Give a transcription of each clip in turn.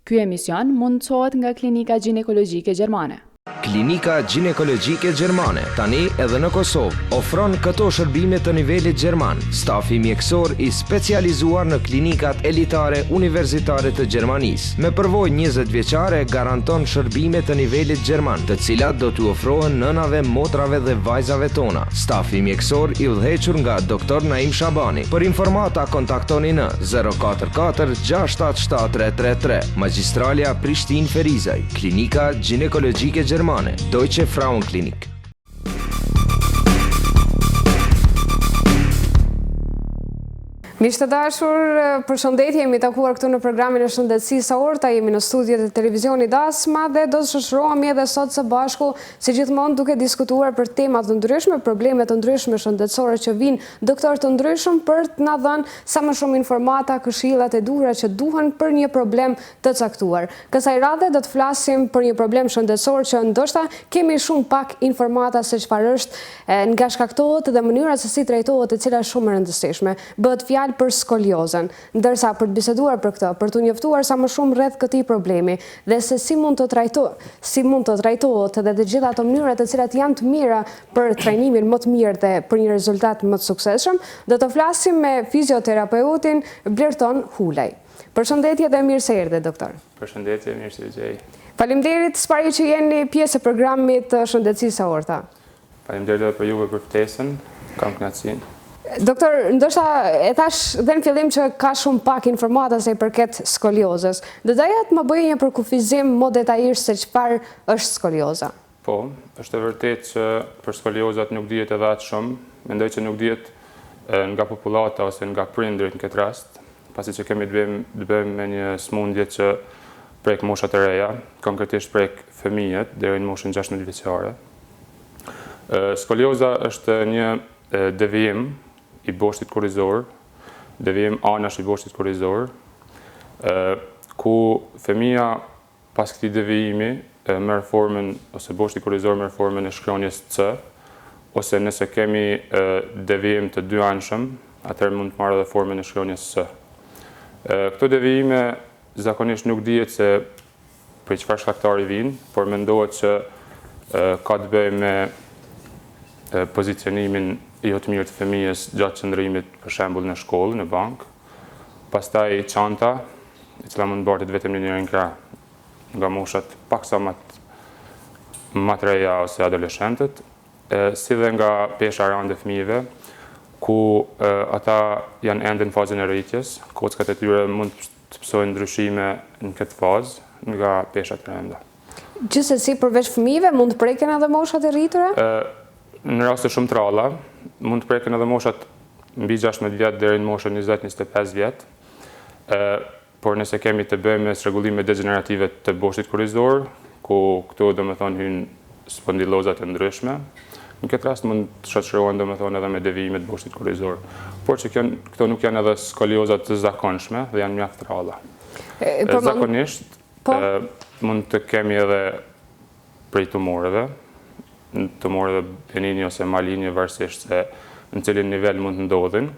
Ky emision mundësohet nga Klinika Ginekologjike Gjermane. Klinika Ginekologjike Gjermane, tani edhe në Kosovë, ofron këto shërbime të nivelit gjerman. Stafi mjekësor i specializuar në klinikat elitare universitare të Gjermanisë. Me përvojë 20 vjeçare garanton shërbime të nivelit gjerman, të cilat do t'u ofrohen nënave, motrave dhe vajzave tona. Stafi mjekësor i udhëhequr nga Dr. Naim Shabani. Për informata kontaktoni në 044 677 333. Magjistralia Prishtinë Ferizaj, Klinika Ginekologjike Gjermane, Deutsche Frauenklinik. Miqtë të dashur, përshëndetje, jemi takuar këtu në programin e shëndetësisë Aorta, jemi në studiet e televizionit Dasma dhe do të shoqërohemi edhe sot së bashku, si gjithmonë duke diskutuar për temat të ndryshme, probleme të ndryshme shëndetësore që vinë doktorë të ndryshëm për të na dhënë sa më shumë informata, këshillat e duhura që duhen për një problem të caktuar. Kësaj radhe do të flasim për një problem shëndetësor që ndoshta kemi shumë pak informata se çfarë është, nga shkaktohet dhe mënyra se si trajtohet, e cila është shumë e rëndësishme. Bëhet fjalë për skoliozën, ndërsa për të biseduar për këtë, për të njoftuar sa më shumë rreth këtij problemi dhe se si mund të trajtohet dhe të gjitha ato mënyra të cilat janë të mira për trajnimin më të mirë dhe për një rezultat më të suksesshëm, do të flasim me fizioterapeutin Blerton Hulaj. Përshëndetje dhe mirë se erdhe, doktor. Përshëndetje, mirë se gjej. Faleminderit sipari që jeni pjesë e programit të shëndetësisë Aorta. Faleminderit edhe për juve për ftesën, kam kënaqësinë. Doktor, ndoshta e thash dhe në fillim që ka shumë pak informata se i përket skoliozës. Do doja të më bëjë një përkufizim më detajisht se çfarë është skolioza. Po, është e vërtetë që për skoliozat nuk dihet edhe aq shumë. Mendoj që nuk dihet nga popullata ose nga prindërit në këtë rast, pasi që kemi të bëjmë me një smundje që prek moshat e reja, konkretisht prek fëmijët deri në moshën 16 vjeçare. Skolioza është një devijim i boshtit kurrizor, devijim anash i boshtit kurrizor, ku fëmia pas këtij devijimi merr formën ose boshti kurrizor merr formën e shkronjës C, ose nëse kemi devijim të dy anshëm, atëherë mund të marrë edhe formën e shkronjës C. Këto devijime zakonisht nuk dihet se për çfarë shkaktari vijnë, por mendohet që ka të bëjë me pozicionimin jo të mirë të fëmijës gjatë qëndrimit, për shembull në shkollë, në bankë. Pastaj çanta, e cila mund bartet vetëm në njërin krah nga moshat paksa më të reja ose adoleshentët, si dhe nga pesha rande fëmijëve, ku ata janë ende në fazën e rritjes, kockat e tyre mund të pësojnë ndryshime në këtë fazë nga peshat e randa. Gjithsesi përveç fëmijëve mund të preken edhe moshat e rritura? Në raste shumë të ralla, mund të preken edhe moshat mbi 16 vjet deri në moshën 20-25 vjet. Por nëse kemi të bëjmë me rregullime degenerative të boshtit kurrizor, ku këto domethënë hyjnë spondilozat e ndryshme, në këtë rast mund të shoqërohen domethënë edhe me devijime të boshtit kurrizor. Por që këto nuk janë edhe skoliozat të zakonshme dhe janë mjaft të ralla. Zakonisht mund të kemi edhe prej tumoreve, tumoreve benigni ose maligni, varësisht se në cilin nivel mund të ndodhin,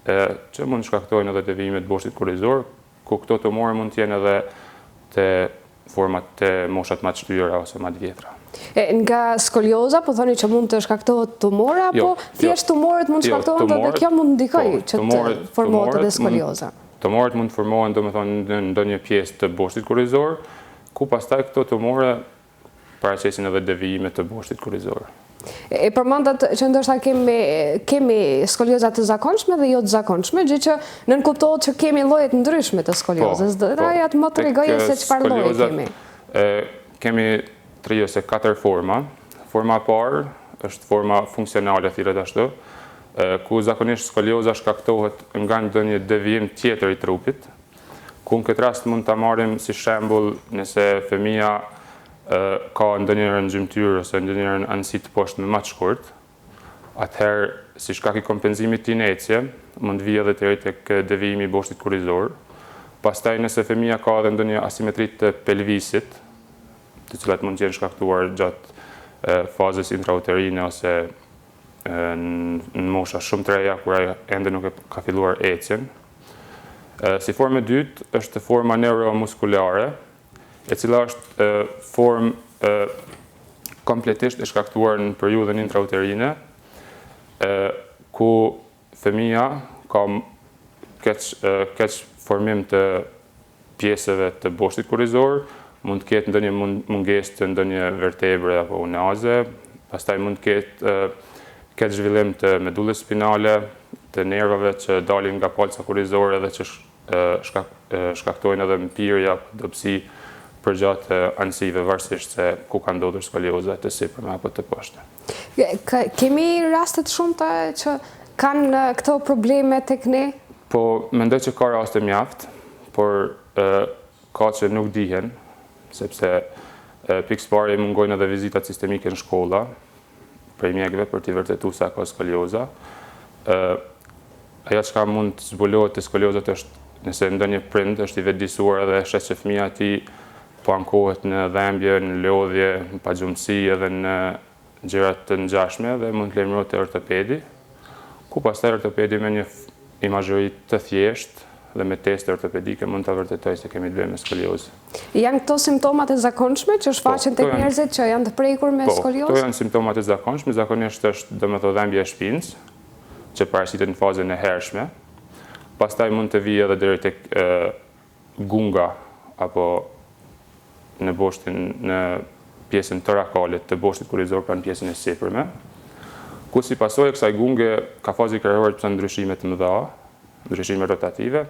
që mund të shkaktojnë edhe devijime të boshtit kurrizor, ku këto tumore mund të jenë edhe të format të moshat më të shtyra ose më të vjetra. Nga skolioza, po thoni që mund të shkaktohet tumore, apo thjesht tumorët mund të shkaktohen dhe kjo mund të ndikojë që të formohet edhe skolioza? Tumorët mund të formohen domethënë në ndonjë pjesë të boshtit kurrizor, ku pastaj këto tumore paraqesin edhe devijime të boshtit kurrizor. E përmendat që ndoshta kemi skolioza të zakonshme dhe jo të zakonshme, gjë që nënkuptohet që kemi lloje të ndryshme të skoliozës. Doja të më tregoje se çfarë lloje kemi. Kemi 3 ose 4 forma. Forma e parë është forma funksionale, thirret ashtu, ku zakonisht skolioza shkaktohet nga ndonjë devijim tjetër i trupit, ku në këtë rast mund ta marrim si shembull nëse fëmia ka ndonjëherë ngjymtyr ose ndonjëherë anësi të poshtme më të shkurt, atëherë si shkak i kompenzimit të inecje, mund vijë edhe deri tek devijimi i boshtit kurrizor. Pastaj nëse fëmia ka edhe ndonjë asimetri të pelvisit, të cilat mund të jenë shkaktuar gjatë fazës intrauterine ose në mosha shumë të reja kur ai ende nuk ka filluar ecjen. Si formë e dytë është forma neuromuskulare, e cila është formë kompletisht e shkaktuar në periudhën intrauterine, ku fëmia ka keq formim të pjesëve të boshtit kurrizor, mund të ketë ndonjë mungesë të ndonjë vertebre apo unaze, pastaj mund të ketë zhvillim të medullës spinale, të nervave që dalin nga palca kurrizore dhe që shkaktojnë edhe mpirje apo dobësi përgjatë anësive, varësisht se ku ka ndodhur skolioza të sipërme apo të poshtë. Kemi raste të shumta që kanë këto probleme tek ne? Po, mendoj që ka raste mjaft, por ka që nuk dihen, sepse pikës pari mungojnë edhe vizitat sistemike në shkolla, prej mjekëve për t'i vërtetuar se ka skolioza. Ajo çka mund të zbulohet të skoliozat është nëse ndonjë prind është i vetëdijsuar edhe shes që fëmia e tij po ankohet në dhembje, në lodhje, në pagjumësi edhe në gjëra të ngjashme dhe mund të lajmërohet te ortopedi, ku pastaj ortopedi me një imazhori të thjeshtë dhe me teste ortopedike mund ta vërtetojë se kemi të bëjmë me skoliozë. Janë këto simptomat e zakonshme që shfaqen tek njerëzit që janë të prekur me skoliozë? Po, këto janë simptomat e zakonshme, zakonisht është domethënë dhembje e shpinës, që paraqiten në fazën e hershme. Pastaj mund të vijë edhe deri tek gunga apo në pjesën torakalit të boshtit kurrizor pranë pjesën e sipërme, ku si pasojë e kësaj gunge ka fazë krahore të ndryshime të mëdha, ndryshime rotative,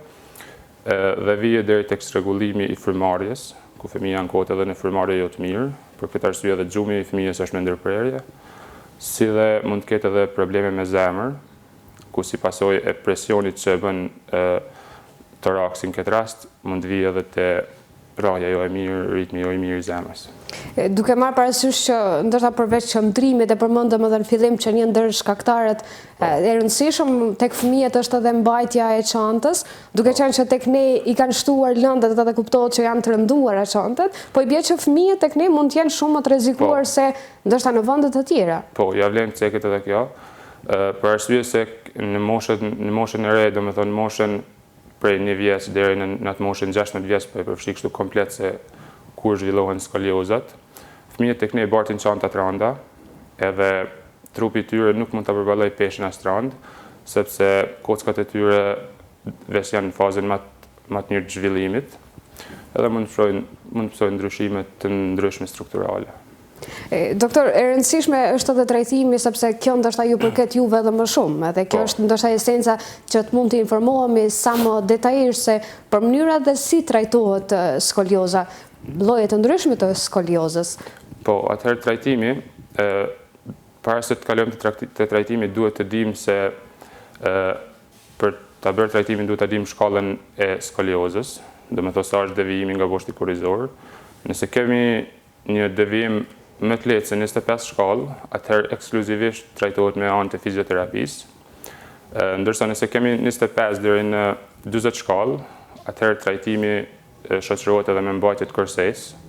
dhe vije deri tek rregullimi i frymarrjes, ku fëmia ankohet edhe në frymarrje jo të mirë, për këtë arsye edhe xhumi i fëmijës është me ndërprerje, si dhe mund të ketë edhe probleme me zemër, ku si pasojë e presionit që bën toraksin këtë rast, mund të vijë edhe te rrahja jo e mirë, ritmi jo i mirë i zemrës. Duke marrë parasysh që ndoshta përveç qëndrimit e përmendëm edhe në fillim që një ndër shkaktarët e rëndësishëm tek fëmijët është edhe mbajtja e çantës, duke qenë që tek ne i kanë shtuar lëndët edhe kuptohet që janë të rënduara çantët, po i bie që fëmijët tek ne mund të jenë shumë më të rrezikuar se ndoshta në vende të tjera. Po, ja vlen të ceket edhe kjo, për arsye se në moshën e re, domethënë moshën prej 1 vjeç deri në atë moshën 16 vjeç, po e përfshi kështu komplet se kur zhvillohen skoliozat. Fëmijët tek ne bartin çanta të rënda, edhe trupi i tyre nuk mund ta përballojë peshën as rënd, sepse kockat e tyre veç janë në fazën më të mirë të zhvillimit, edhe mund të pësojnë ndryshime të ndryshme strukturale. Doktor, e rëndësishme është edhe trajtimi, sepse kjo ndoshta ju përket juve edhe më shumë, edhe kjo është ndoshta esenca që të mund të informohemi sa më detajisht se për mënyrat dhe si trajtohet skolioza, lloje të ndryshme të skoliozës. Po, atëherë trajtimi, para se të kalojmë te trajtimi, duhet të dimë se për ta bërë trajtimin duhet ta dimë shkallën e skoliozës, domethënë sa është devijimi nga boshti kurrizor. Nëse kemi një devijim më të lehtë se 25 shkallë, atëherë ekskluzivisht trajtohet me anë të fizioterapisë. Ndërsa nëse kemi 25 deri në 40 shkallë, atëherë trajtimi shoqërohet edhe me mbajtje të korsesë,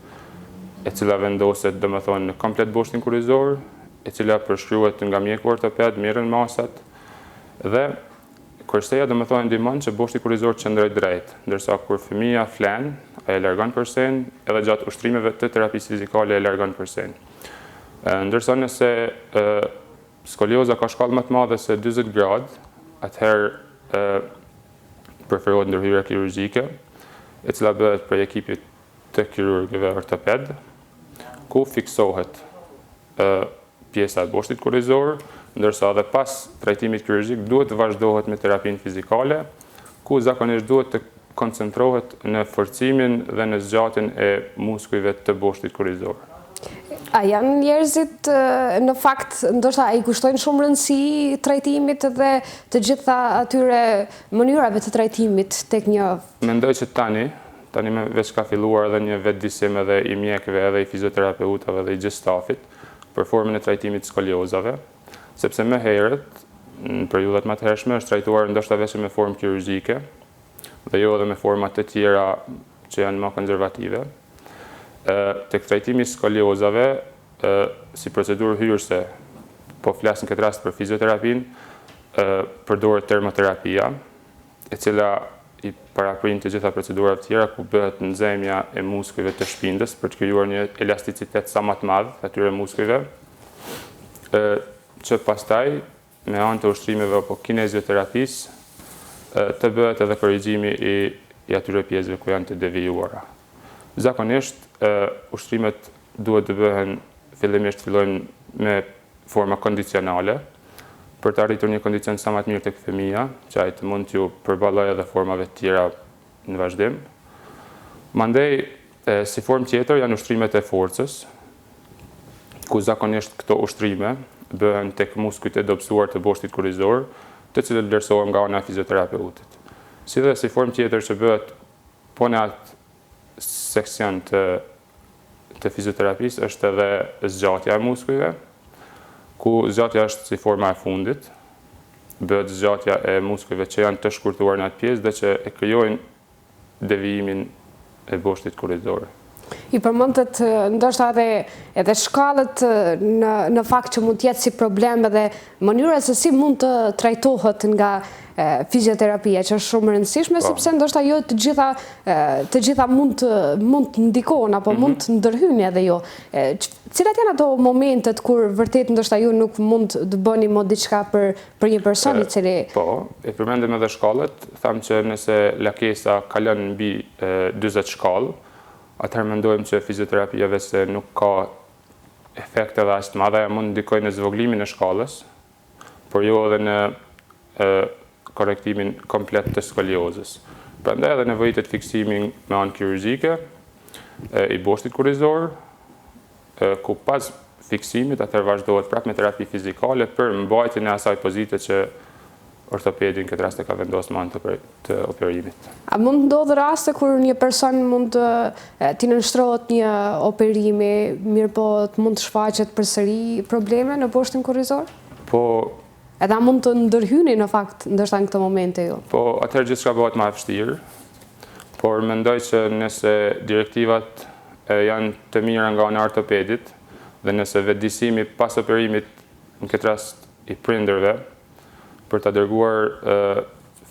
e cila vendoset domethënë në komplet boshtin kurrizor, e cila përshkruhet nga mjeku ortoped, merren masat dhe korseja domethënë ndihmon që boshti kurrizor të qëndrojë drejt, ndërsa kur fëmia flen, ai e largon korsen, edhe gjatë ushtrimeve të terapisë fizikale e largon korsen. Ndërsa nëse skolioza ka shkallë më të madhe se 40 gradë, atëherë preferohet ndërhyrje kirurgjike, e cila bëhet prej ekipit të kirurgëve ortoped, ku fiksohet pjesa e boshtit kurrizor, ndërsa edhe pas trajtimit kirurgjik duhet të vazhdohet me terapinë fizikale, ku zakonisht duhet të koncentrohet në forcimin dhe në zgjatjen e muskujve të boshtit kurrizor. A janë njerëzit në fakt, ndoshta i kushtojnë shumë rëndësi trajtimit dhe të gjitha atyre mënyrave të trajtimit tek një... Mendoj që tani veç ka filluar edhe një vetëdijsim edhe i mjekëve edhe i fizioterapeutave edhe i gjithë stafit për formën e trajtimit të skoliozave, sepse më herët, në periudhat më të hershme, është trajtuar ndoshta vetëm me formë kirurgjike dhe jo edhe me forma të tjera që janë më konservative. Tek trajtimi i skoliozave, si procedurë hyrëse, po flas në këtë rast për fizioterapinë, përdoret termoterapia, e cila i paraprin të gjitha procedurat tjera ku bëhet nxemja e muskujve të shpindës për të krijuar një elasticitet sa më të madh atyre muskujve, që pastaj me anë të ushtrimeve apo kinezioterapisë të bëhet edhe korrigjimi i atyre pjesëve ku janë të devijuara. Zakonisht ushtrimet duhet të bëhen fillojnë me forma kondicionale për të arritur një kondicion sa më të mirë tek fëmia, që ai të mund t'ju përballojë edhe formave të tjera në vazhdim. Mandej si formë tjetër janë ushtrimet e forcës, ku zakonisht këto ushtrime bëhen tek muskujt e dobësuar të boshtit kurrizor, të cilët vlerësohen nga ana e fizioterapeutit. Si dhe si formë tjetër që bëhet po në atë seksion të fizioterapisë është edhe zgjatja e muskujve, ku zgjatja është si forma e fundit, bëhet zgjatja e muskujve që janë të shkurtuar në atë pjesë dhe që e krijojnë devijimin e boshtit kurrizor. I përmendet ndoshta edhe shkallët në fakt që mund të jetë si problem dhe mënyra se si mund të trajtohet nga fizioterapia, që është shumë e rëndësishme sepse ndoshta jo të gjitha mund të ndikojnë apo mund të ndërhyjnë edhe jo. Cilat janë ato momentet kur vërtet ndoshta ju nuk mund të bëni më diçka për një person i cili... Po, e përmendëm edhe shkallët, thamë që nëse lakesa kalon mbi 40 shkallë, atëherë mendojmë që fizioterapia se nuk ka efekte dhe as të mëdha, mund ndikojnë në zvogëlimin e shkallës, por jo edhe në korektimin komplet të skoliozës. Prandaj edhe nevojitet fiksimin me anë kirurgjike i boshtit kurrizor, ku pas fiksimit atëherë vazhdohet prapë me terapi fizikale për mbajtjen e asaj pozite që ortopedi në këtë rast e ka vendosur me anë të operimit. A mund të ndodhë raste kur një person mund t'i nënshtrohet një operimi, mirë po mund të shfaqet përsëri probleme në boshtin kurrizor? Po, edhe a mund të ndërhyni në fakt ndoshta në këtë momente jo? Po, atëherë gjithçka bëhet më e vështirë, por mendoj që nëse direktivat janë të mira nga ana e ortopedit dhe nëse vetëdijsimi pas operimit në këtë rast i prindërve për ta dërguar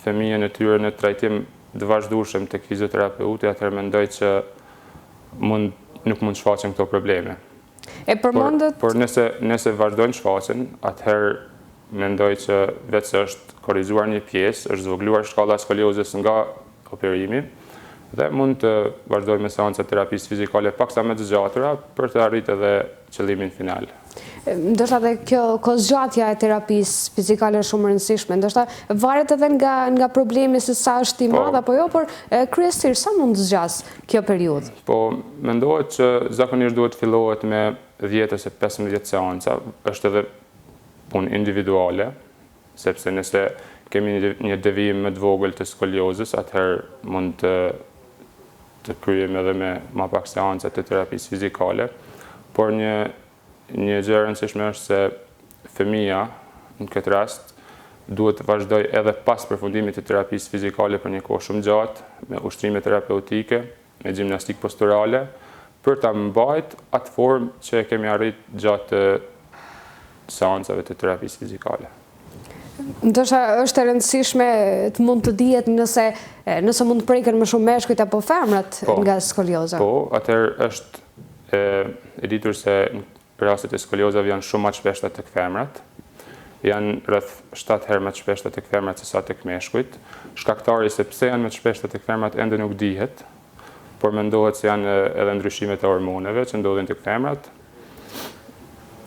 fëmijën e tyre në trajtim të vazhdueshëm tek fizioterapeuti, atëherë mendoj që nuk mund shfaqen këto probleme. Por nëse vazhdojnë shfaqen, atëherë mendoj që vetë se është korrizuar një pjesë, është zvogëluar shkalla e skoliozës nga operimi dhe mund të vazhdojmë me seanca terapisë fizikale paksa më të zgjatëra për të arritur edhe qëllimin final. Ndoshta edhe kjo zgjatja e terapisë fizikale është shumë e rëndësishme. Ndoshta varet edhe nga problemi se sa është i madh apo jo, por kryesisht sa mund të zgjas kjo periudhë? Po, mendohet që zakonisht duhet fillohet me 10 ose 15 seanca, është edhe punë individuale, sepse nëse kemi një devijim më të vogël të skoliozës, atëherë mund të kryejmë edhe me më pak seanca të terapisë fizikale, por një gjë e rëndësishme është se fëmia në këtë rast duhet të vazhdojë edhe pas përfundimit të terapisë fizikale për një kohë shumë gjatë, me ushtrime terapeutike, me gjimnastikë posturale, për ta mbajtur atë formë që kemi arritur gjatë seancave të terapisë fizikale. Ndoshta është e rëndësishme të mund të dihet nëse mund të preken më shumë meshkujt apo femrat nga skolioza. Po, atëherë është e ditur se rastet e skoliozave janë shumë më të shpeshta tek femrat. Janë rreth 7 herë më të shpeshta tek femrat se sa tek meshkujt. Shkaktari se pse janë më të shpeshta tek femrat ende nuk dihet, por mendohet se janë edhe ndryshimet e hormoneve që ndodhin tek femrat.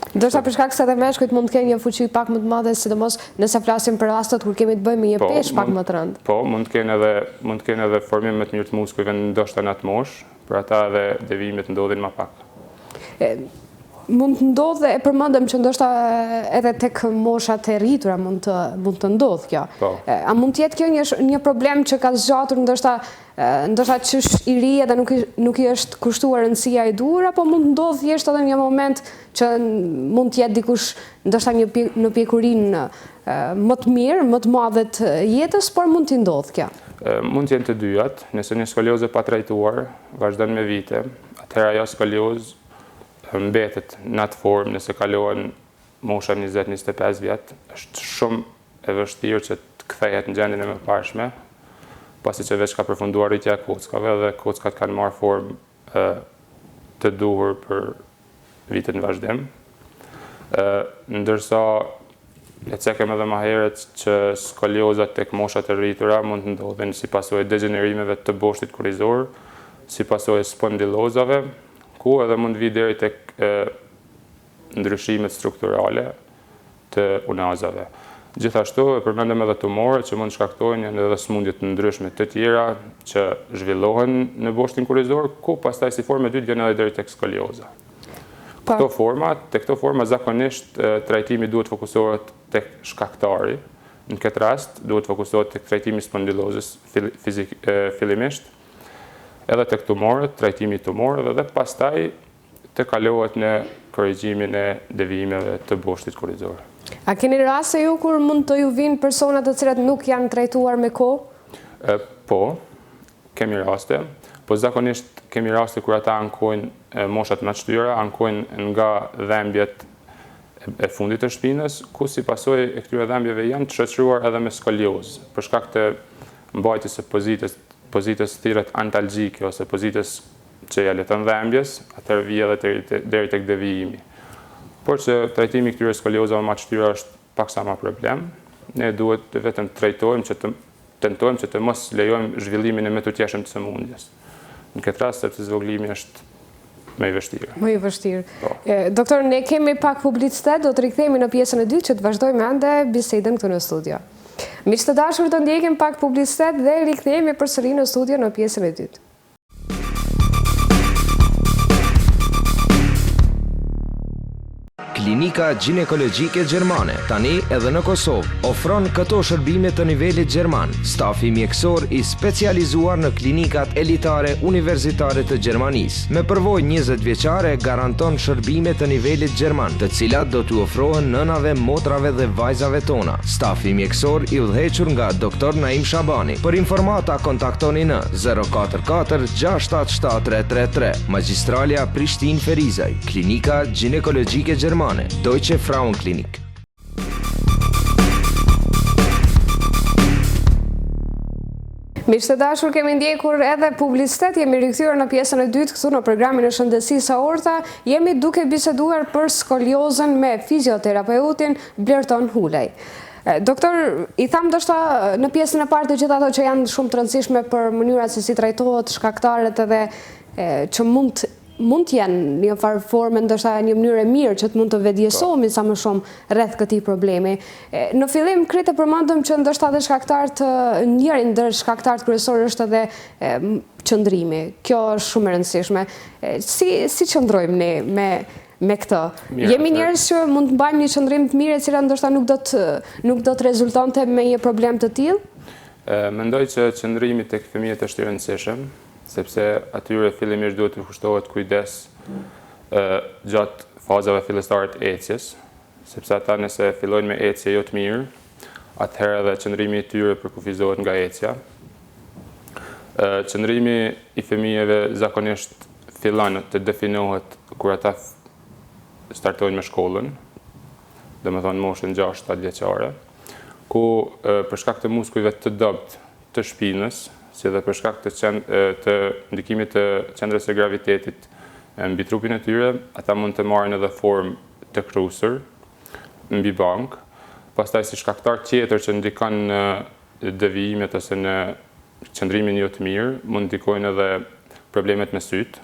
Ndoshta për shkak se edhe meshkujt mund të kenë një fuqi pak më të madhe, sidomos nëse flasim për rastet kur kemi të bëjmë me një peshë pak më të rëndë. Po, mund të kenë edhe formim më të mirë të muskujve ndoshta në atë moshë, për ata edhe devijimet ndodhin më pak. Mund të ndodhë, e përmendëm që ndoshta edhe tek moshat e rritura mund të ndodhë kjo. A mund të jetë kjo një problem që ka zgjatur ndoshta që është i ri edhe nuk i është kushtuar rëndësia e duhur, apo mund të ndodhë thjesht edhe një moment që mund të jetë dikush ndoshta në pjekurinë më të mirë, më të madhe të jetës, por mund të ndodhë kjo? Mund të jenë të dyjat, nëse një skoliozë pa trajtuar vazhdon me vite, atëherë ajo skoliozë mbetet në atë formë nëse kalohen mosha 20-25 vjet, është shumë e vështirë që të kthehet në gjendjen e mëparshme, pasi që veç ka përfunduar rritja e kockave dhe kockat kanë marrë formë të duhur për vitet në vazhdim. Ndërsa le të cekem edhe më herët që skoliozat tek moshat e rritura mund të ndodhin si pasojë degenerimeve të boshtit kurrizor, si pasojë spondilozave, ku edhe mund vi deri tek ndryshimet strukturale të unazave. Gjithashtu e përmendëm edhe tumorët që mund shkaktojnë edhe sëmundje të ndryshme të tjera që zhvillohen në boshtin kurrizor, ku pastaj si formë e dytë vjen edhe deri tek skolioza. Te këto forma zakonisht trajtimi duhet fokusohet tek shkaktari. Në këtë rast duhet fokusohet tek trajtimi spondilozës fillimisht, edhe tek tumorët, trajtimi i tumorëve dhe pastaj të kalohet në korrigjimin e devijimeve të boshtit kurrizor. A keni raste ju kur mund të ju vinë persona të cilat nuk janë trajtuar me kohë? Po, kemi raste, po zakonisht kemi raste kur ata ankojnë moshat më të shtyra, ankojnë nga dhembjet e fundit të shpinës, ku si pasojë e këtyre dhembjeve janë të shoqëruar edhe me skoliozë, për shkak të mbajtjes së pozitës thirrët antalgjike ose pozitës që ja leton dhembjes, atëherë vjen edhe deri tek devijimi. Por që trajtimi i këtyre skoliozave më të shtyra është paksa më problem, ne duhet vetëm tentojmë që të mos lejojmë zhvillimin e më të tjeshëm të sëmundjes. Në këtë rast, sepse zvoglimi është më i vështirë. Më i vështirë. Doktor, ne kemi pak publicitet, do të rikthehemi në pjesën e dytë që të vazhdojmë ende bisedën këtu në studio. Miq të dashur, do ndjekim pak publicitet dhe rikthehemi përsëri në studio në pjesën e dytë. Klinika Ginekologjike Gjermane, tani edhe në Kosovë, ofron këto shërbime të nivelit gjerman. Stafi mjekësor i specializuar në klinikat elitare universitare të Gjermanisë. Me përvojë 20 vjeçare garanton shërbime të nivelit gjerman, të cilat do t'u ofrohen nënave, motrave dhe vajzave tona. Stafi mjekësor i udhëhequr nga Dr. Naim Shabani. Për informata kontaktoni në 044 677 333, Magjistralia Prishtinë Ferizaj, Klinika Ginekologjike Gjermane. Deutsche Frauenklinik. Miq të dashur, kemi ndjekur edhe publicitet, jemi rikthyer në pjesën e dytë këtu në programin e shëndetësisë aorta. Jemi duke biseduar për skoliozën me fizioterapeutin Blerton Hulej. Doktor, i tham ndoshta në pjesën e parë të gjithë ato që janë shumë të rëndësishme për mënyrat se si trajtohet shkaktarët edhe që mund të jenë një farë forme, ndoshta një mënyrë e mirë që të mund të vedjesohemi sa më shumë rreth këtij problemi. Në fillim krite përmendëm që ndoshta edhe shkaktarët, njëri ndër shkaktarët kryesorë është edhe qëndrimi. Kjo është shumë e rëndësishme. Si qëndrojmë ne me këtë? Jemi njerëz që mund të mbajmë një qëndrim të mirë, e cila ndoshta nuk do të rezultonte me një problem të tillë? Mendoj që qëndrimi tek fëmijët është i rëndësishëm, sepse atyre fillimisht duhet të kushtohet kujdes gjatë fazave fillestare të ecjes, sepse ata nëse fillojnë me ecje jo të mirë, atëherë edhe qëndrimi i tyre përkufizohet nga ecja. Qëndrimi i fëmijëve zakonisht fillon të definohet kur ata startojnë me shkollën, domethënë moshën 6-7 vjeçare, ku për shkak të muskujve të dobët të shpinës, si dhe për shkak të ndikimit të qendrës së gravitetit mbi trupin e tyre, ata mund të marrin edhe formë të krusur mbi bank. Pastaj si shkaktar tjetër që ndikon në devijimet ose në qëndrimin jo të mirë, mund ndikojnë edhe problemet me syt,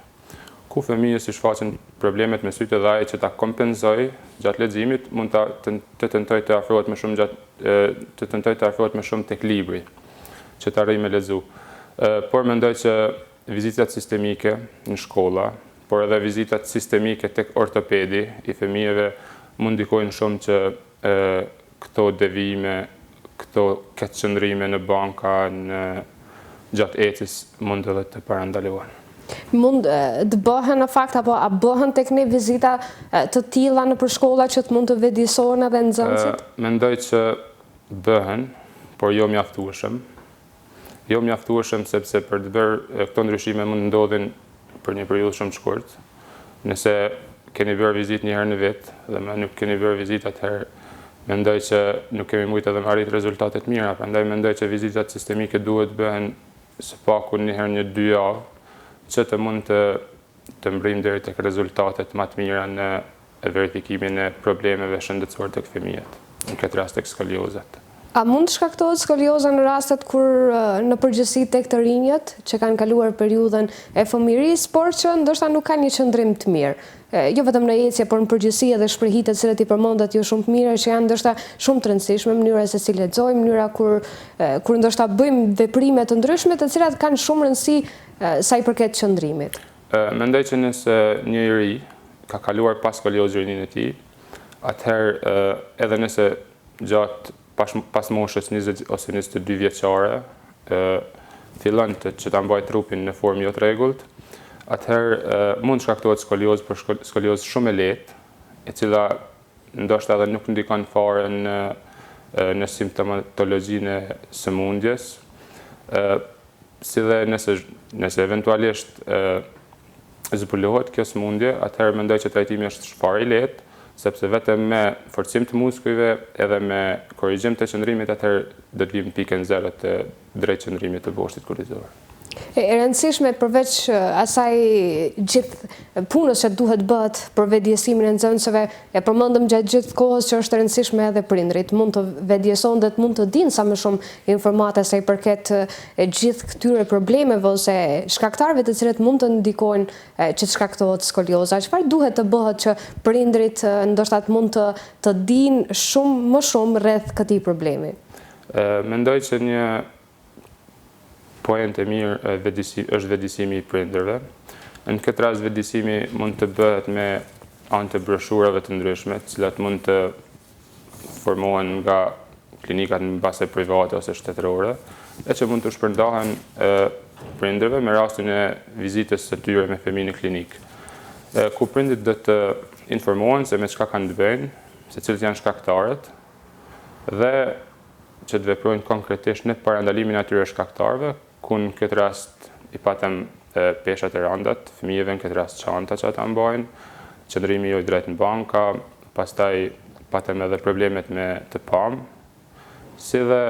ku fëmijës si shfaqen problemet me syt edhe ai që ta kompenzoj gjatë leximit mund të tentoj të afrohet më shumë tek libri, që të arrijë me lexu. Por mendoj që vizitat sistemike në shkolla, por edhe vizitat sistemike tek ortopedi i fëmijëve mund ndikojnë shumë që këto devijime, këto qëndrime në banka, gjatë ecjes mund edhe të parandalohen. Mund të bëhen në fakt, apo a bëhen tek ne vizita të tilla në shkolla që të mund të vedjesohen edhe nxënësit? Mendoj që bëhen, por jo mjaftueshëm. Jo mjaftueshëm sepse për të bërë këto ndryshime mund ndodhin për një periudhë shumë të shkurtë. Nëse keni bërë vizitë një herë në vit dhe më nuk keni bërë vizitë, atëherë Mendoj që nuk kemi mujtë edhe më arrit rezultatet mira, prandaj mendoj që vizitat sistemike duhet bëhen së paku një herë 2 javë, që të mund të mbrim deri tek rezultatet më të mira në verifikimin e problemeve shëndetësore tek fëmijët, në këtë rast tek skoliozat. A mund të shkaktohet skolioza në rastet kur në përgjithësi tek të rinjët që kanë kaluar periudhën e fëmijërisë, por që ndoshta nuk kanë një qëndrim të mirë? Jo vetëm në ecje, por në përgjithësi edhe shprehite të cilat i përmendat ju shumë të mira që janë ndoshta shumë të rëndësishme, mënyra se si lexojmë, mënyra kur ndoshta bëjmë veprime të ndryshme të cilat kanë shumë rëndësi sa i përket qëndrimit. Mendoj që nëse një i ri ka kaluar pas skoliozë rinin e tij, atëherë edhe nëse gjatë pas moshës 20 ose 22 vjeçare fillon që ta mbajë trupin në formë jo të rregullt, atëherë mund shkaktohet skoliozë, por skoliozë shumë e lehtë, e cila ndoshta edhe nuk ndikon fare në simptomatologjinë e sëmundjes, si dhe nëse eventualisht zbulohet kjo sëmundje, atëherë mendoj që trajtimi është fare i lehtë, sepse vetëm me forcim të muskujve edhe me korrigjim të qëndrimit, atëherë do të vijmë në pikën 0 të drejt qëndrimit të boshtit kurrizor. E rëndësishme përveç asaj gjithë punës që duhet bëhet për vetëdijesimin e nxënësve, e përmendëm gjatë gjithë kohës që është e rëndësishme edhe prindrit, mund të vetëdjeson dhe mund të dinë sa më shumë informata sa i përket gjithë këtyre problemeve ose shkaktarëve të cilët mund të ndikojnë që të shkaktohet skolioza. Çfarë duhet të bëhet që prindrit ndoshta mund të dinë më shumë rreth këtij problemi? Mendoj që një point e mirë është vetëdijsimi i prindërve. Në këtë rast vetëdijsimi mund të bëhet me anë të broshurave të ndryshme, të cilat mund të formohen nga klinikat në base private ose shtetërore, e që mund të shpërndahen prindërve me rastin e vizitës së tyre me fëmijë në klinik. Ku prindit do të informohen se me çka kanë të bëjnë, se cilët janë shkaktarët, dhe që të veprojnë konkretisht në parandalimin e atyre shkaktarëve, ku në këtë rast i patëm peshat e randat, fëmijëve në këtë rast çanta që ata mbajnë, qëndrimi jo i drejt në banka, pastaj patëm edhe problemet me të pamë, si dhe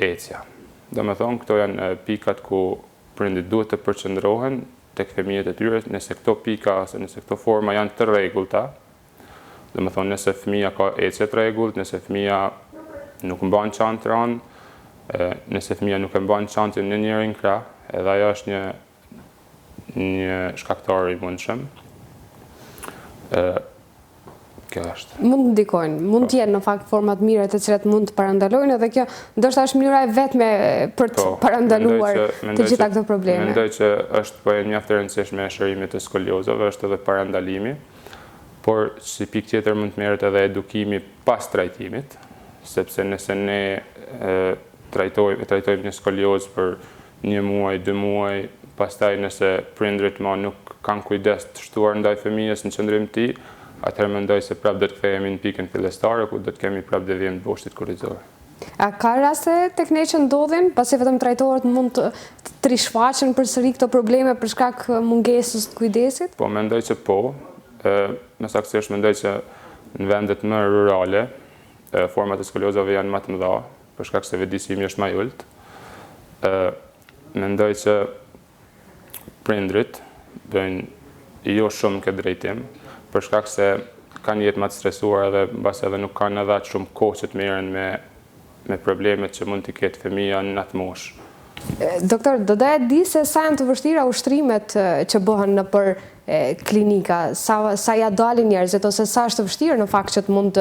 ecja. Domethënë, këto janë pikat ku prindit duhet të përqendrohen tek fëmijët e tyre, nëse këto pika ose nëse këto forma janë të rregullta, domethënë nëse fëmia ka ecje të rregullt, nëse fëmia nuk mban çantën, nëse fëmia nuk e mban çantën në njërin krah, edhe ajo është një shkaktar i mundshëm. Kjo është. Mund të ndikojnë, mund të jenë në fakt forma të mira të cilat mund të parandalojnë, edhe kjo ndoshta është mënyra e vetme për të parandaluar të gjitha këto probleme. Mendoj që është po e mjaft e rëndësishme e shërimit të skoliozave, është edhe parandalimi, por si pikë tjetër mund të merret edhe edukimi pas trajtimit, sepse nëse ne trajtojmë një skoliozë për 1 muaj, 2 muaj, pastaj nëse prindrit nuk kanë kujdes të shtuar ndaj fëmijës në qëndrim të tij, atëherë mendoj se prapë do të kthehemi në pikën fillestare ku do të kemi prapë devijim të boshtit kurrizor. A ka raste tek ne që ndodhin, pasi vetëm trajtorët mund të trishfaqen përsëri këto probleme për shkak mungesës të kujdesit? Po, mendoj që po. Më saktësisht mendoj që në vendet më rurale format e skoliozave janë më të mëdha, për shkak se vetëdijsimi është më i ulët. Mendoj që prindrit bëjnë jo shumë këtë drejtim, për shkak se kanë jetë më të stresuar dhe mbas edhe nuk kanë edhe aq shumë kohë që të merren me problemet që mund t'i ketë fëmia në atë moshë. Doktor, do da e di se sa janë të vështira ushtrimet që bëhen nëpër klinika, sa ja dalin njerëzit, ose sa është të vështirë në fakt që të mund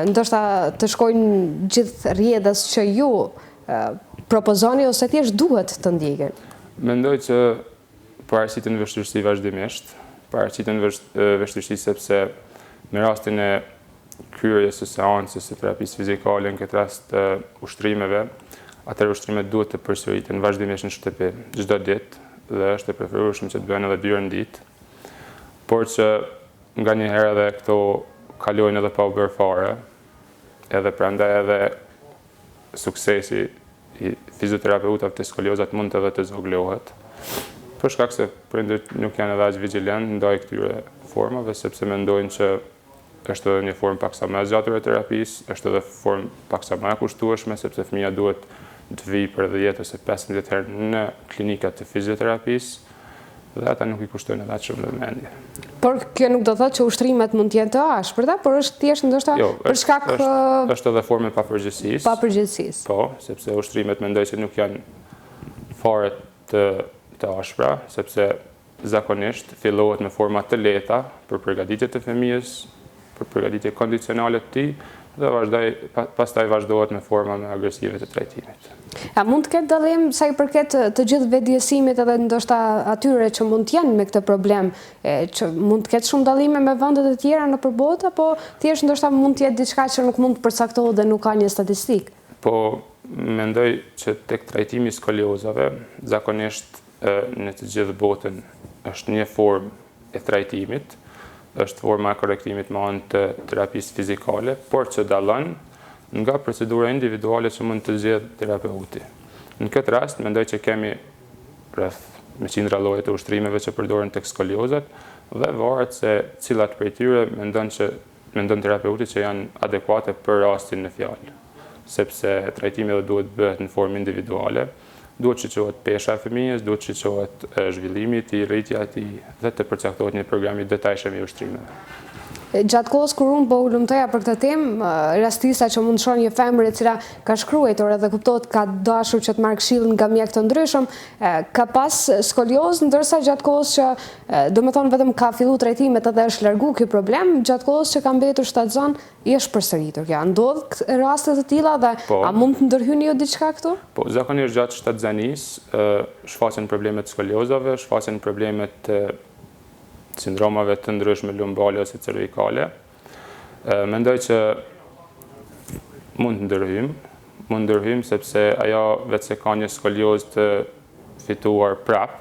ndoshta të shkojnë gjithë rrjedhës që ju propozoni ose thjesht duhet të ndjeken? Mendoj që paraqiten vështirësi vazhdimisht, paraqiten vështirësi sepse në rastin e kryerjes së seancës së terapisë fizikale, në këtë rast ushtrimeve, atëherë ushtrimet duhet të përsëriten vazhdimisht në shtëpi çdo ditë dhe është e preferueshme që të bëhen edhe 2 herë në ditë, por që nganjëherë edhe këto kalojnë edhe pa u bërë fare, edhe prandaj edhe suksesi i fizioterapeutëve të skoliozat mund edhe të zvogëlohet, për shkak se prindërit nuk janë edhe aq vigjilent ndaj këtyre formave, sepse mendojnë që është edhe një formë paksa më e zgjatur e terapisë, është edhe formë paksa më e kushtueshme, sepse fëmia duhet të vijë për 10 ose 15 herë në klinikat të fizioterapisë, dhe ata nuk i kushtojnë edhe aq shumë vëmendje. Por kjo nuk do thotë që ushtrimet mund të jenë të ashpërta, por është thjesht ndoshta për shkak është edhe formë papërgjegjësisë. Papërgjegjësisë. Po, sepse ushtrimet mendoj se nuk janë fare të ashpra, sepse zakonisht fillohet me forma të lehta për përgatitje të fëmijës, për përgatitje kondicionale të tij, dhe pastaj vazhdohet me forma më agresive të trajtimit. A mund të ketë dallim sa i përket të gjithë vetëdijësimit edhe ndoshta atyre që mund të jenë me këtë problem, që mund të ketë shumë dallime me vendet e tjera në botë, apo thjesht ndoshta mund të jetë diçka që nuk mund të përcaktohet dhe nuk ka një statistikë? Po, mendoj që tek trajtimi i skoliozave, zakonisht në të gjithë botën është një formë e trajtimit, është forma e korektimit me anë të terapisë fizikale, por që dallon nga procedura individuale që mund të zgjedhë terapeuti. Në këtë rast, mendoj që kemi rreth 100 lloje të ushtrimeve që përdoren tek skoliozat, dhe varet se cilat prej tyre mendon terapeuti që janë adekuate për rastin në fjalë, sepse trajtimi edhe duhet bëhet në formë individuale. Duhet që qohet pesha e fëmijës, duhet që qohet zhvillimi i tij, rritja e tij, dhe të përcaktohet një program i detajshëm i ushtrimeve. Gjatë kohës kur unë po u lumtoja për këtë temë, rastisa që mund shoh një femër e cila ka shkruar edhe kuptohet ka dashur që të marrë këshill nga mjek të ndryshëm, ka pas skoliozë, ndërsa gjatë kohës që domethënë vetëm ka filluar trajtimet edhe është larguar ky problem, gjatë kohës që ka mbetur shtatzon i është përsëritur kjo. Ndodh raste të tilla dhe a mund të ndërhyjë ju diçka këtu? Po, zakonisht gjatë shtatzanisë shfaqen problemet skoliozave, shfaqen problemet sindromave të ndryshme lumbale ose cervikale. Mendoj që mund të ndërhyjmë sepse ajo vetë se ka një skoliozë të fituar prap,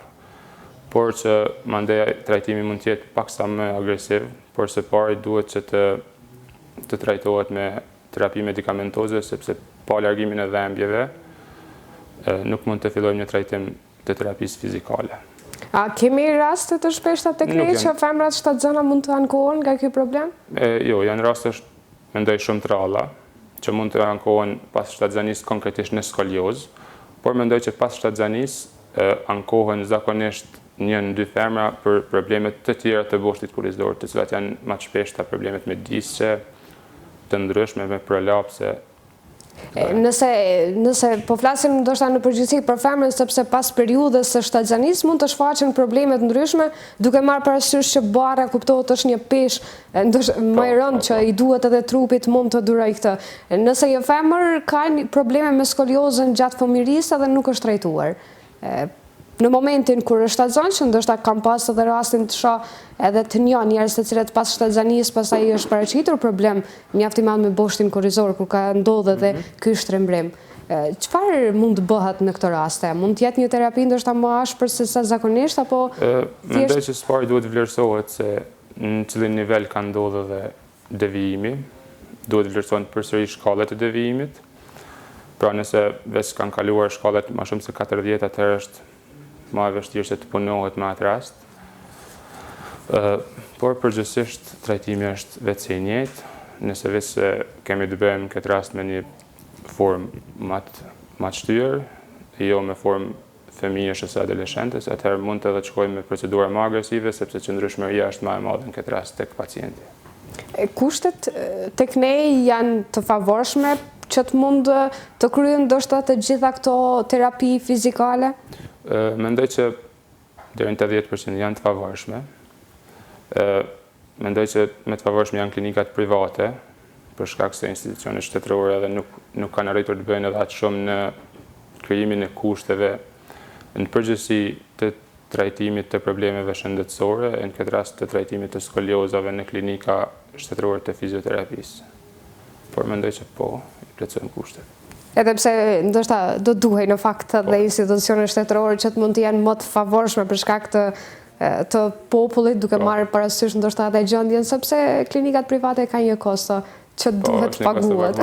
por që mandej trajtimi mund të jetë paksa më agresiv, por së pari duhet që të trajtohet me terapi medikamentoze, sepse pa largimin e dhembjeve nuk mund të fillojmë një trajtim të terapisë fizikale. A kemi raste të shpeshta tek ne që femrat shtatzëna mund të ankohen nga ky problem? Jo, janë raste mendoj shumë të ralla, që mund të ankohen pas shtatzanisë konkretisht në skoliozë, por mendoj që pas shtatzanisë ankohen zakonisht 1-2 femra për problemet të tjera të boshtit kurrizor, të cilat janë më të shpeshta problemet me disqe, të ndryshme me prolapse. Nëse po flasim ndoshta në përgjithësi për femrën, sepse pas periudhës së shtatzanisë mund të shfaqen problemet ndryshme, duke marrë parasysh që barra kuptohet është një peshë ndoshta më e rëndë që i duhet edhe trupit mund të duroj këtë. Nëse një femër ka probleme me skoliozën gjatë fëmijërisë dhe nuk është trajtuar, në momentin kur është shtatzon, që ndoshta kam pas edhe rastin të shoh edhe të njoh njerëz të cilët pas shtatzanisë pastaj është paraqitur problem mjaft i madh me boshtin kurrizor kur ka ndodhur edhe ky shtrembrim. Çfarë mund të bëhet në këto raste? Mund të jetë një terapi ndoshta më ashpër se sa zakonisht apo mendoj që së pari duhet vlerësohet se në cilin nivel ka ndodhur dhe devijimi, duhet vlerësohen përsëri shkallet e devijimit. Pra nëse veç kanë kaluar shkallet më shumë se 40, atëherë është më e vështirë që të punohet me atë rast. Por përgjithsisht trajtimi është vetë se i njëjtë, nëse vetë se kemi të bëjmë këtë rast me një formë më të shtyrë, jo me formë fëmijësh ose adoleshentes, atëherë mund të edhe të shkojmë me procedura më agresive, sepse qëndrueshmëria është më e madhe në këtë rast tek pacienti. Kushtet tek ne janë të favorshme që të mund të kryen ndoshta të gjitha këto terapi fizikale? Mendoj që deri në 80% janë të favorshme. Mendoj që me të favorshme janë klinikat private, për shkak se institucionet shtetërore edhe nuk kanë arritur të bëjnë edhe aq shumë në krijimin e kushteve në përgjithësi të trajtimit të problemeve shëndetësore, e në këtë rast të trajtimit të skoliozave në klinika shtetërore të fizioterapisë. Por mendoj që po, i plotësojnë kushtet. Edhe pse ndoshta do duhej në fakt dhe institucionet shtetërore që të mund të jenë më të favorshme për shkak të popullit, duke marrë parasysh ndoshta edhe gjendjen, sepse klinikat private kanë një kosto që duhet paguhet.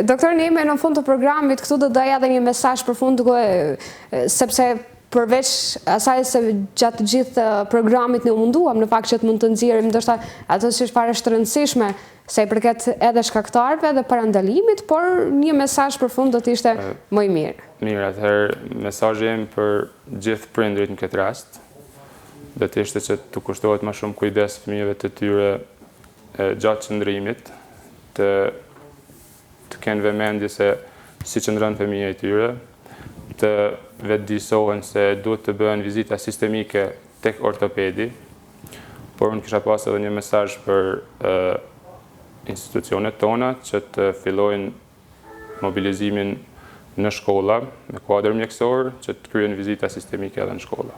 Doktor Neme, në fund të programit këtu do doja edhe një mesazh përfund, sepse përveç asaj se gjatë gjithë programit ne u munduam në fakt që të mund të nxjerrim ndoshta ato që është fare të rëndësishme sa i përket edhe shkaktarëve dhe parandalimit, por një mesazh për fund do të ishte më i mirë. Mirë, atëherë mesazhi im për gjithë prindrit në këtë rast do të ishte që të kushtohet më shumë kujdes fëmijëve të tyre gjatë qëndrimit, të kenë vëmendje se si qëndron fëmija e tyre, të vetëdijsohen se duhet të bëhen vizita sistemike tek ortopedi, por unë kisha pas edhe një mesazh për institucionet tona që të fillojnë mobilizimin në shkolla me kuadër mjekësor, që të kryen vizita sistemike edhe në shkolla.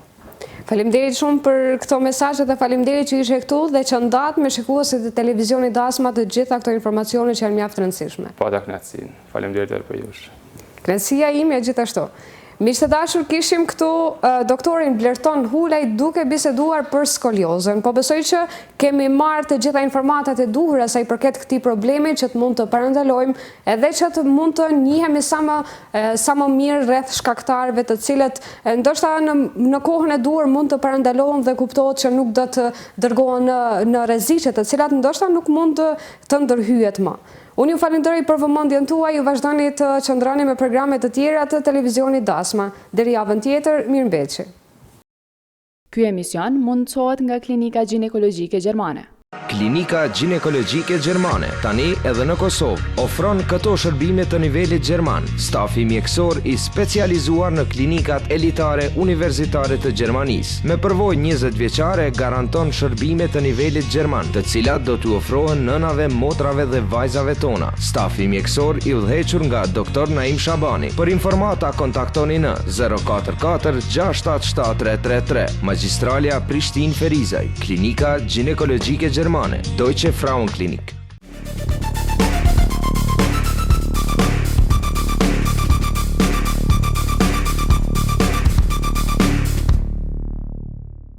Faleminderit shumë për këto mesazhe dhe faleminderit që ishe këtu dhe që ndat me shikuesit e televizionit Dasma të gjitha këto informacione që janë mjaft të rëndësishme. Pata kënaqësinë. Faleminderit edhe për jush. Kënaqësia ime gjithashtu. Miq të dashur, kishim këtu doktorin Blerton Hulaj duke biseduar për skoliozën. Po besoj që kemi marrë të gjitha informatat e duhura sa i përket këtij problemi që të mund të parandalojmë edhe që të mund të njihemi sa më mirë rreth shkaktarëve të cilët ndoshta në kohën e duhur mund të parandalohen dhe kuptohet që nuk do të dërgohen në rreziqe të cilat ndoshta nuk mund të ndërhyjet më. Unë ju falenderoj për vëmendjen tuaj, ju vazhdoni të qëndroni me programe të tjera të televizionit Dasma. Deri javën tjetër, mirëmbëjtje. Ky emision mundësohet nga Klinika Ginekologjike Gjermane. Klinika Ginekologjike Gjermane, tani edhe në Kosovë, ofron këto shërbime të nivelit gjerman. Stafi mjekësor i specializuar në klinikat elitare universitare të Gjermanisë. Me përvojë 20 vjeçare garanton shërbime të nivelit gjerman, të cilat do t'u ofrohen nënave, motrave dhe vajzave tona. Stafi mjekësor i udhëhequr nga Dr. Naim Shabani. Për informata kontaktoni në 044 677 333. Magjistralia Prishtinë Ferizaj. Klinika Ginekologjike Gjermane, Deutsche Frauenklinik.